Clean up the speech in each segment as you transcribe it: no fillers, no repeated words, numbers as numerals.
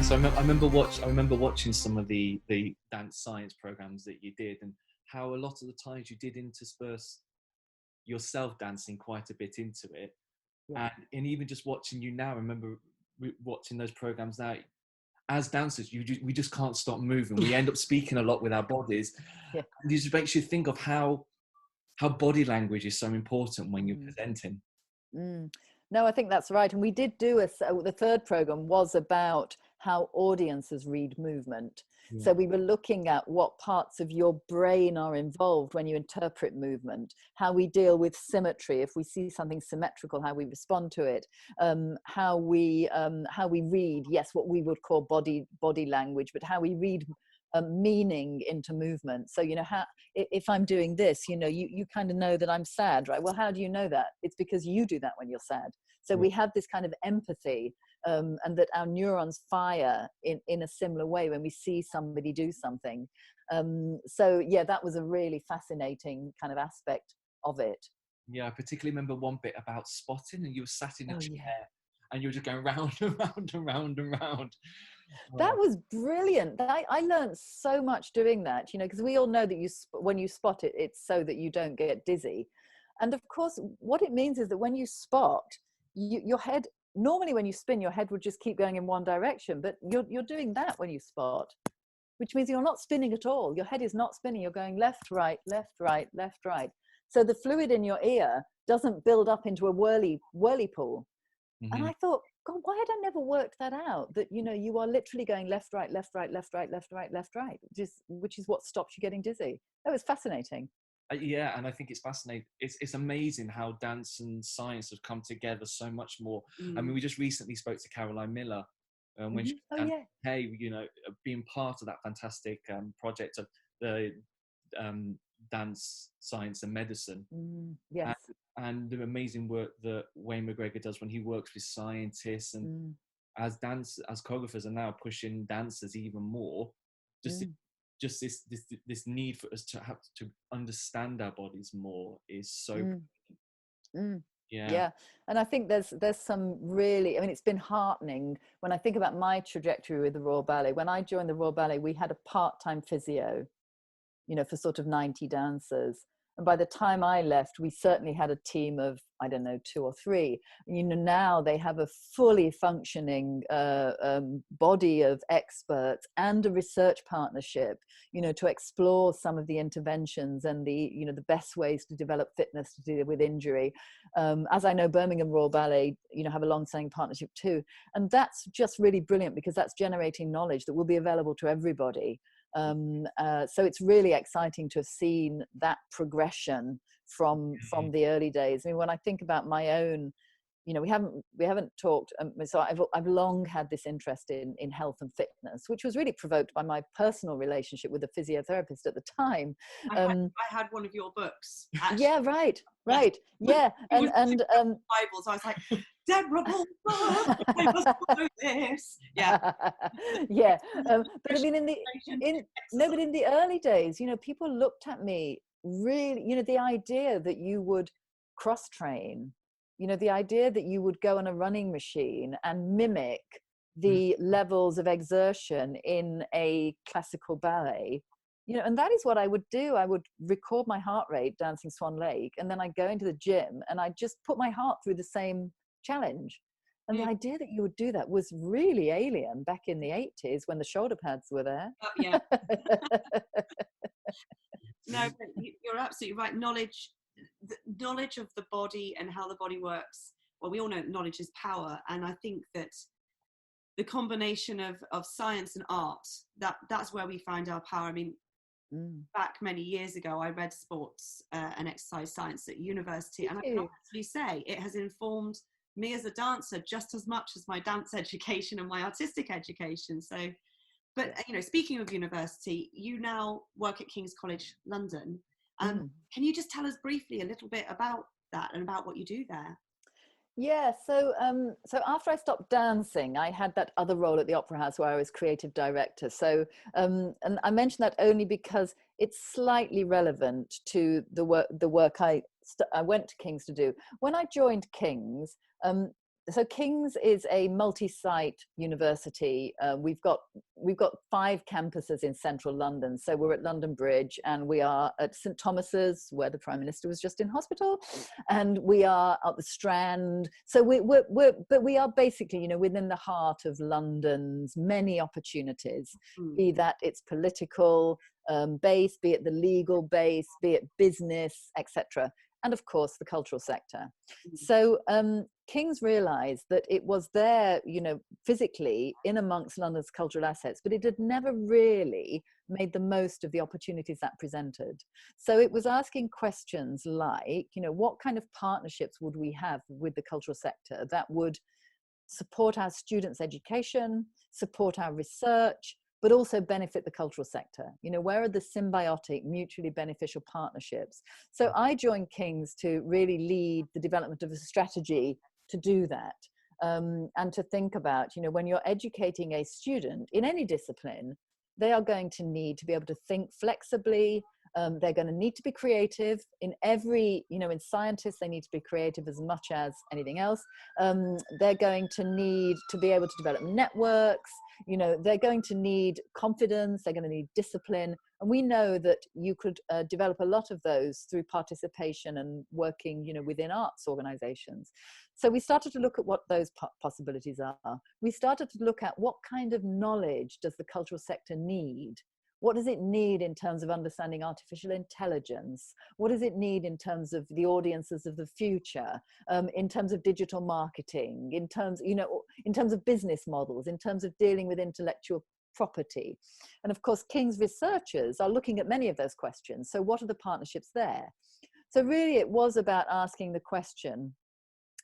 So I remember watching some of the dance science programs that you did, and how a lot of the times you did intersperse yourself dancing quite a bit into it. Yeah. And even just watching you now, I remember watching those programs now. As dancers, we just can't stop moving. We end up speaking a lot with our bodies. Yeah. And it just makes you think of how body language is so important when you're presenting. No, I think that's right. And we did do the third program was about how audiences read movement. Yeah. So we were looking at what parts of your brain are involved when you interpret movement, how we deal with symmetry. If we see something symmetrical, how we respond to it, how we read, yes, what we would call body language, but how we read meaning into movement. So, how, if I'm doing this, you kind of know that I'm sad, right? Well, how do you know that? It's because you do that when you're sad. So we have this kind of empathy, and that our neurons fire in a similar way when we see somebody do something. So yeah, that was a really fascinating kind of aspect of it. Yeah, I particularly remember one bit about spotting, and you were sat in a chair, and you were just going round and round and round and round. That was brilliant. I learned so much doing that, because we all know that when you spot it, it's so that you don't get dizzy. And of course, what it means is that when you spot, your head, normally when you spin, your head would just keep going in one direction, but you're doing that when you spot, which means you're not spinning at all. Your head is not spinning. You're going left, right, left, right, left, right. So the fluid in your ear doesn't build up into a whirly pool. Mm-hmm. And I thought, God, why had I never worked that out? That, you are literally going left, right, left, right, left, right, left, right, left, right, which is what stops you getting dizzy. That was fascinating. Yeah, and I think it's fascinating. It's amazing how dance and science have come together so much more. I mean, we just recently spoke to Caroline Miller when she was being part of that fantastic project of the dance, science and medicine. Yes. And the amazing work that Wayne McGregor does when he works with scientists, and as choreographers are now pushing dancers even more, just this need for us to have to understand our bodies more is so yeah. And I think there's some really, I mean, it's been heartening when I think about my trajectory with the Royal Ballet. When I joined the Royal Ballet, we had a part-time physio, for sort of 90 dancers. And by the time I left, we certainly had a team of, 2 or 3. Now they have a fully functioning body of experts and a research partnership, to explore some of the interventions and the best ways to develop fitness to deal with injury. As I know, Birmingham Royal Ballet, have a long-standing partnership too. And that's just really brilliant, because that's generating knowledge that will be available to everybody. So it's really exciting to have seen that progression from the early days. I mean, when I think about my own, we haven't talked. So I've long had this interest in health and fitness, which was really provoked by my personal relationship with a physiotherapist at the time. I had one of your books. Actually. Yeah, right. Yeah, and Bibles. I was like, Deborah Bull, I must follow this. Yeah, yeah. But I mean, in the early days, people looked at me really. The idea that you would cross train, the idea that you would go on a running machine and mimic the levels of exertion in a classical ballet. And that is what I would do. I would record my heart rate dancing Swan Lake, and then I'd go into the gym and I'd just put my heart through the same challenge. And the idea that you would do that was really alien back in the 80s when the shoulder pads were there. Yeah. No, but you're absolutely right. Knowledge of the body and how the body works. Well, we all know knowledge is power. And I think that the combination of science and art, that's where we find our power. I mean, back many years ago, I read sports and exercise science at university, and I can honestly say it has informed me as a dancer just as much as my dance education and my artistic education. So, but speaking of university, you now work at King's College London. Can you just tell us briefly a little bit about that and about what you do there? Yeah, so after I stopped dancing, I had that other role at the Opera House where I was creative director. So, and I mention that only because it's slightly relevant to the work I went to King's to do. When I joined King's, so King's is a multi-site university. We've got 5 campuses in central London. So we're at London Bridge, and we are at St Thomas's, where the Prime Minister was just in hospital, and we are at the Strand. So but we are basically, you know, within the heart of London's many opportunities, be that it's political base, be it the legal base, be it business, etc. And of course, the cultural sector. So King's realised that it was there, you know, physically in amongst London's cultural assets, but it had never really made the most of the opportunities that presented. So it was asking questions like, you know, what kind of partnerships would we have with the cultural sector that would support our students' education, support our research, but also benefit the cultural sector? You know, where are the symbiotic, mutually beneficial partnerships? So I joined King's to really lead the development of a strategy to do that, and to think about, you know, when you're educating a student in any discipline, they are going to need to be able to think flexibly. They're going to need to be creative in every, you know, in scientists, they need to be creative as much as anything else. They're going to need to be able to develop networks. You know, they're going to need confidence, they're going to need discipline. And we know that you could develop a lot of those through participation and working, you know, within arts organizations. So we started to look at what those possibilities are. We started to look at what kind of knowledge does the cultural sector need? What does it need in terms of understanding artificial intelligence? What does it need in terms of the audiences of the future, in terms of digital marketing, in terms, you know, in terms of business models, in terms of dealing with intellectual property? And of course, King's researchers are looking at many of those questions. So what are the partnerships there? So really it was about asking the question,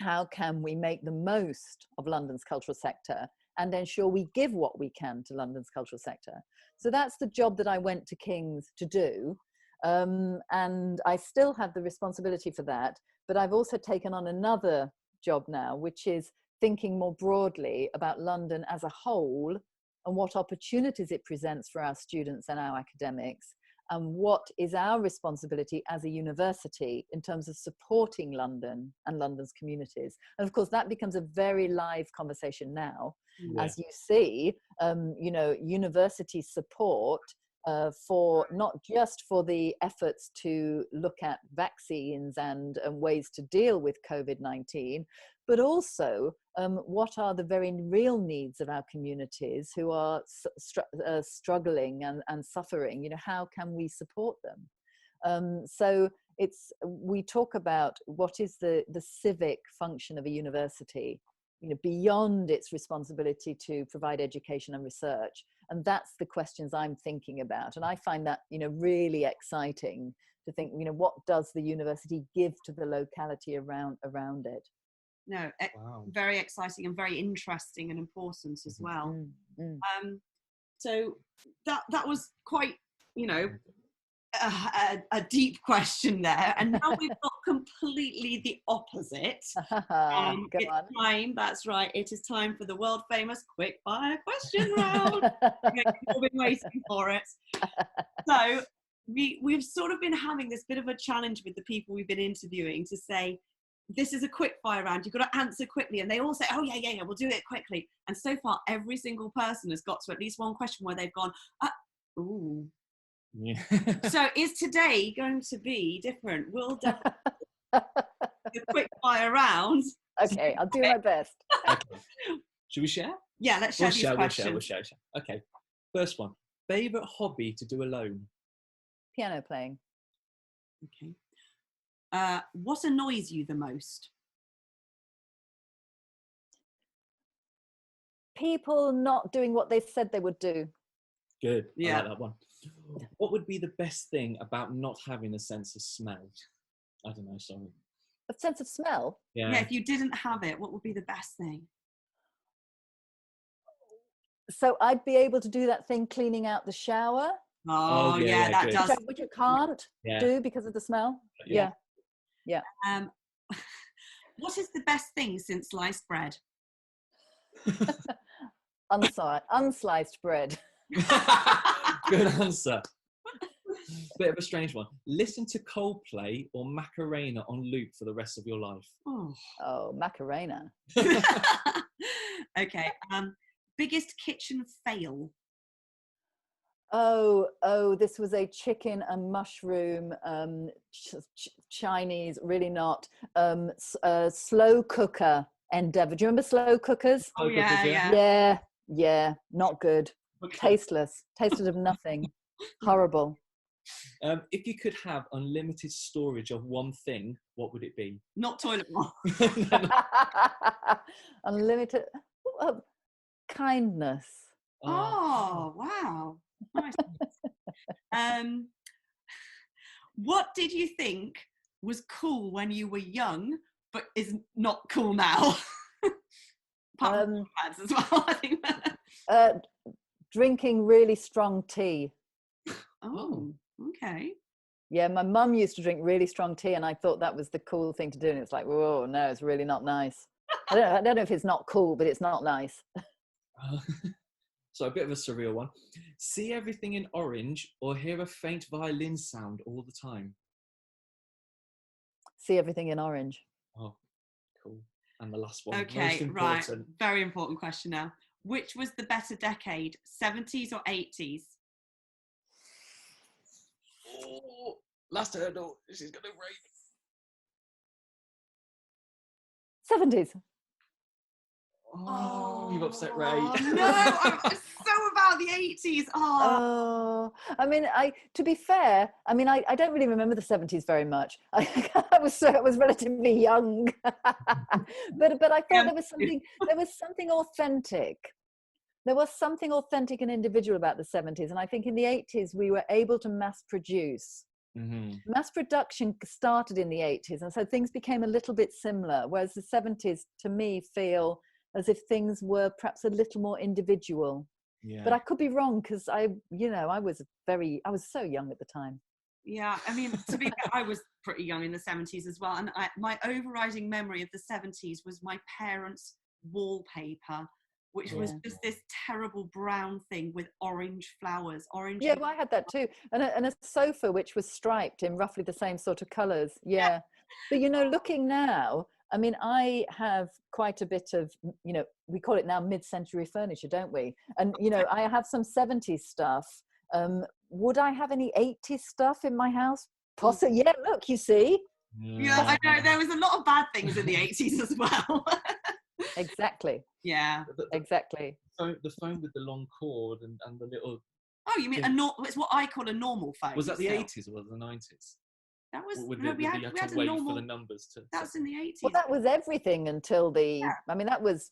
how can we make the most of London's cultural sector and ensure we give what we can to London's cultural sector? So that's the job that I went to King's to do. And I still have the responsibility for that, but I've also taken on another job now, which is thinking more broadly about London as a whole and what opportunities it presents for our students and our academics, and what is our responsibility as a university in terms of supporting London and London's communities. And of course, that becomes a very live conversation now, as you see, you know, university support for not just for the efforts to look at vaccines and ways to deal with COVID-19, but also what are the very real needs of our communities who are struggling and suffering. You know, how can we support them? So we talk about what is the civic function of a university, you know, beyond its responsibility to provide education and research. And that's the questions I'm thinking about. And I find that, you know, really exciting to think, you know, what does the university give to the locality around it? No, very exciting and very interesting and important as well. So that was quite, you know, a deep question there, and now we've got completely the opposite. It's time, that's right, it is time for the world famous quick fire question round. We've been waiting for it. So we've sort of been having this bit of a challenge with the people we've been interviewing to say, this is a quick fire round, you've got to answer quickly, and they all say, oh yeah, we'll do it quickly. And so far every single person has got to at least one question where they've gone, ooh. Yeah. So is today going to be different? We'll definitely the quick fire round. Okay, I'll do my best. Okay. Should we share? Yeah, let's share these questions. We'll share. Okay, first one. Favorite hobby to do alone? Piano playing. Okay. What annoys you the most? People not doing what they said they would do. Good. Yeah. I like that one. What would be the best thing about not having a sense of smell? I don't know, sorry. A sense of smell? Yeah, if you didn't have it, what would be the best thing? So I'd be able to do that thing cleaning out the shower. Oh yeah, that does. Which I can't do because of the smell. Yeah. What is the best thing since sliced bread? Unsliced bread. Good answer. Bit of a strange one. Listen to Coldplay or Macarena on loop for the rest of your life. Oh, Macarena. Okay. Biggest kitchen fail. Oh, this was a chicken and mushroom Chinese, really not, slow cooker endeavor. Do you remember slow cookers? Oh, yeah. Yeah, not good. Okay. Tasteless of nothing. Horrible. If you could have unlimited storage of one thing, what would it be? Not toilet roll. Unlimited kindness. Oh, wow. Nice. What did you think was cool when you were young, but is not cool now? Apart from pads as well, I think. Drinking really strong tea. Oh, okay. Yeah, my mum used to drink really strong tea, and I thought that was the cool thing to do. And it's like, whoa, no, it's really not nice. I don't know if it's not cool, but it's not nice. So a bit of a surreal one. See everything in orange or hear a faint violin sound all the time? See everything in orange. Oh, cool. And the last one. Okay, right. Very important question now. Which was the better decade, 70s or 80s? Oh, last hurdle. She's going to break. 70s. Oh, you've upset Ray. No, I'm so about the 80s. Oh, I mean, to be fair, I mean, I don't really remember the 70s very much. I was relatively young, but I thought there was something authentic. There was something authentic and individual about the 70s, and I think in the 80s we were able to mass produce. Mm-hmm. Mass production started in the 80s, and so things became a little bit similar, whereas the 70s to me feel as if things were perhaps a little more individual. Yeah. But I could be wrong, because I was so young at the time. Yeah, I mean, to be fair, I was pretty young in the 70s as well, and my overriding memory of the 70s was my parents' wallpaper, which was just this terrible brown thing with orange flowers. Yeah, well, I had that too. And a sofa which was striped in roughly the same sort of colours. Yeah. But, looking now, I mean, I have quite a bit of, we call it now mid-century furniture, don't we? And, I have some 70s stuff. Would I have any 80s stuff in my house? Possibly. Yeah, look, you see. Yeah, I know. There was a lot of bad things in the 80s as well. Exactly. Yeah. Exactly. So the phone with the long cord and the little... Oh, you mean it's what I call a normal phone. Was that the 80s or the 90s? That was... we had to wait for the numbers to... That was in the 80s. Well, that was everything until the... Yeah. I mean, that was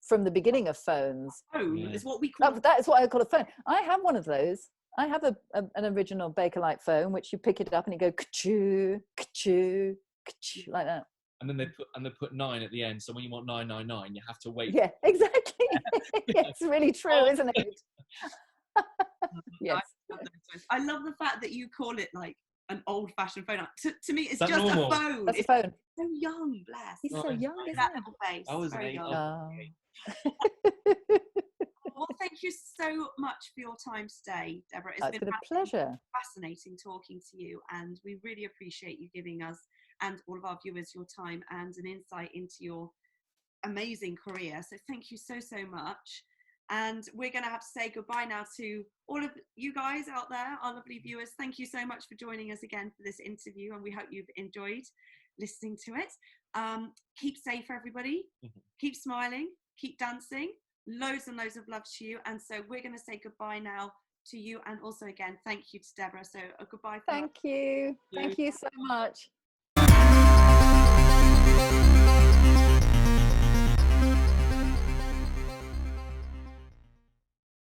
from the beginning of phones. Phone is what we call... That is what I call a phone. I have one of those. I have an original Bakelite phone, which you pick it up and you go ka-choo, ka-choo, ka-choo, like that. And then they put 9 at the end. So when you want 999, you have to wait. Yeah, exactly. Yeah, it's really true, isn't it? Yes. I love the fact that you call it like an old-fashioned phone. To me, it's just normal? a phone. That's a phone. So young, bless. He's so young, isn't that little face. I was very young. Well, thank you so much for your time today, Deborah. It's been a pleasure. Fascinating talking to you, and we really appreciate you giving us and all of our viewers your time and an insight into your amazing career. So thank you so much. And we're going to have to say goodbye now to all of you guys out there, our lovely viewers. Thank you so much for joining us again for this interview, and we hope you've enjoyed listening to it. Keep safe, everybody. Keep smiling, keep dancing. Loads and loads of love to you. And so we're going to say goodbye now to you, and also again thank you to Deborah. So a goodbye. Thank you so much.